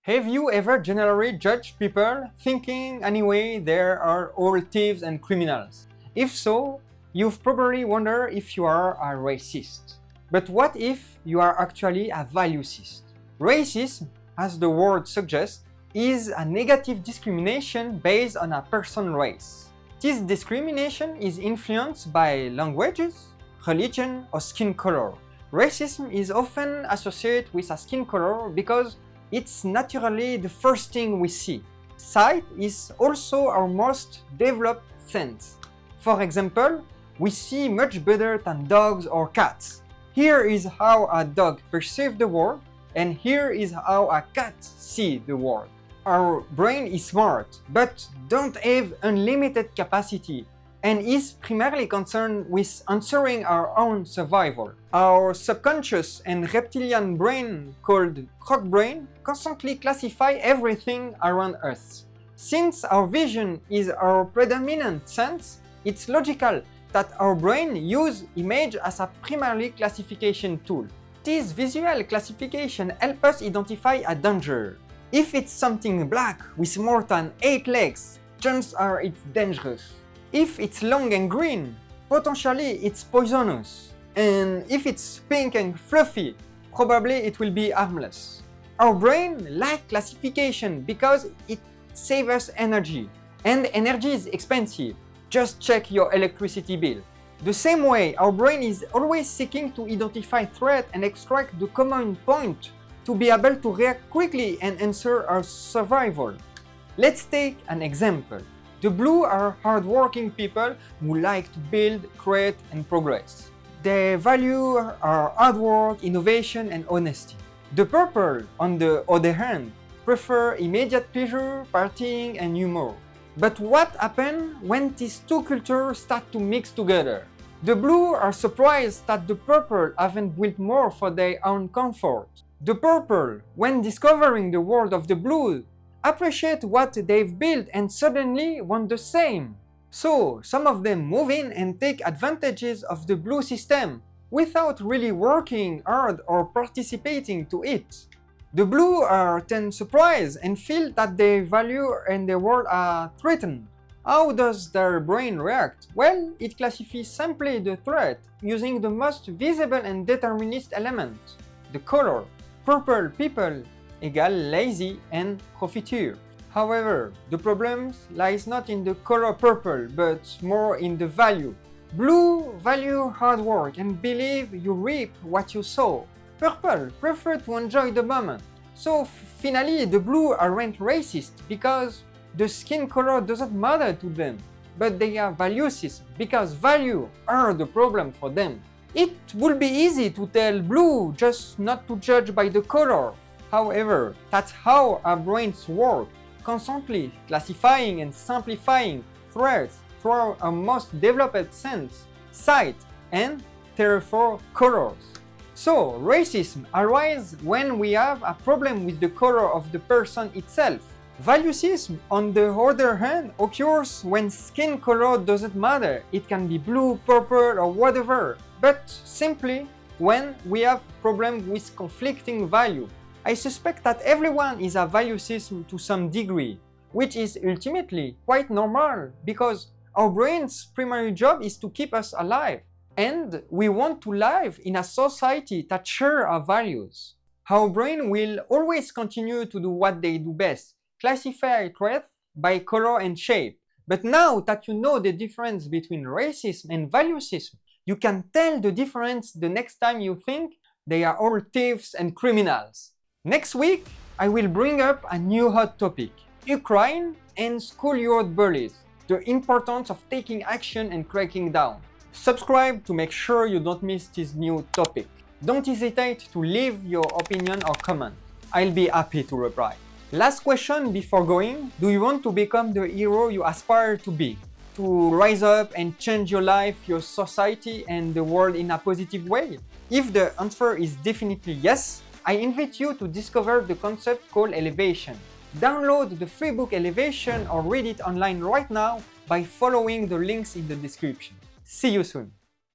Have you ever generally judged people thinking anyway they are all thieves and criminals? If so, you've probably wondered if you are a racist. But what if you are actually a valucist? Racism, as the word suggests, is a negative discrimination based on a person's race. This discrimination is influenced by languages, religion, or skin color. Racism is often associated with a skin color because it's naturally the first thing we see. Sight is also our most developed sense. For example, we see much better than dogs or cats. Here is how a dog perceives the world, and here is how a cat sees the world. Our brain is smart, but don't have unlimited capacity, and is primarily concerned with answering our own survival. Our subconscious and reptilian brain, called croc brain, constantly classify everything around us. Since our vision is our predominant sense, it's logical that our brain uses image as a primary classification tool. This visual classification helps us identify a danger. If it's something black with more than 8 legs, chances are it's dangerous. If it's long and green, potentially it's poisonous. And if it's pink and fluffy, probably it will be harmless. Our brain likes classification because it saves us energy. And energy is expensive. Just check your electricity bill. The same way, our brain is always seeking to identify threat and extract the common point to be able to react quickly and ensure our survival. Let's take an example. The blue are hardworking people who like to build, create, and progress. They value our hard work, innovation, and honesty. The purple, on the other hand, prefer immediate pleasure, partying, and humor. But what happens when these two cultures start to mix together? The blue are surprised that the purple haven't built more for their own comfort. The purple, when discovering the world of the blue, appreciate what they've built and suddenly want the same. So, some of them move in and take advantages of the blue system without really working hard or participating to it. The blue are then surprised and feel that their value and their world are threatened. How does their brain react? Well, it classifies simply the threat using the most visible and determinist element, the color. Purple people equal lazy and profiteer. However, the problem lies not in the color purple, but more in the value. Blue value hard work and believe you reap what you sow. Purple prefer to enjoy the moment. So finally, the blue aren't racist because the skin color doesn't matter to them, but they are valucist because value are the problem for them. It would be easy to tell blue just not to judge by the color. However, that's how our brains work, constantly classifying and simplifying threats through our most developed sense, sight, and therefore colors. So, racism arises when we have a problem with the color of the person itself. Valucism, on the other hand, occurs when skin color doesn't matter. It can be blue, purple, or whatever, but simply when we have problem with conflicting value. I suspect that everyone is a valucist to some degree, which is ultimately quite normal because our brain's primary job is to keep us alive, and we want to live in a society that shares our values. Our brain will always continue to do what they do best, classify threats by color and shape. But now that you know the difference between racism and valucism, you can tell the difference the next time you think they are all thieves and criminals. Next week, I will bring up a new hot topic, Ukraine and schoolyard bullies, the importance of taking action and cracking down. Subscribe to make sure you don't miss this new topic. Don't hesitate to leave your opinion or comment. I'll be happy to reply. Last question before going, do you want to become the hero you aspire to be? To rise up and change your life, your society, and the world in a positive way? If the answer is definitely yes, I invite you to discover the concept called elevation. Download the free book Elevation or read it online right now by following the links in the description. See you soon!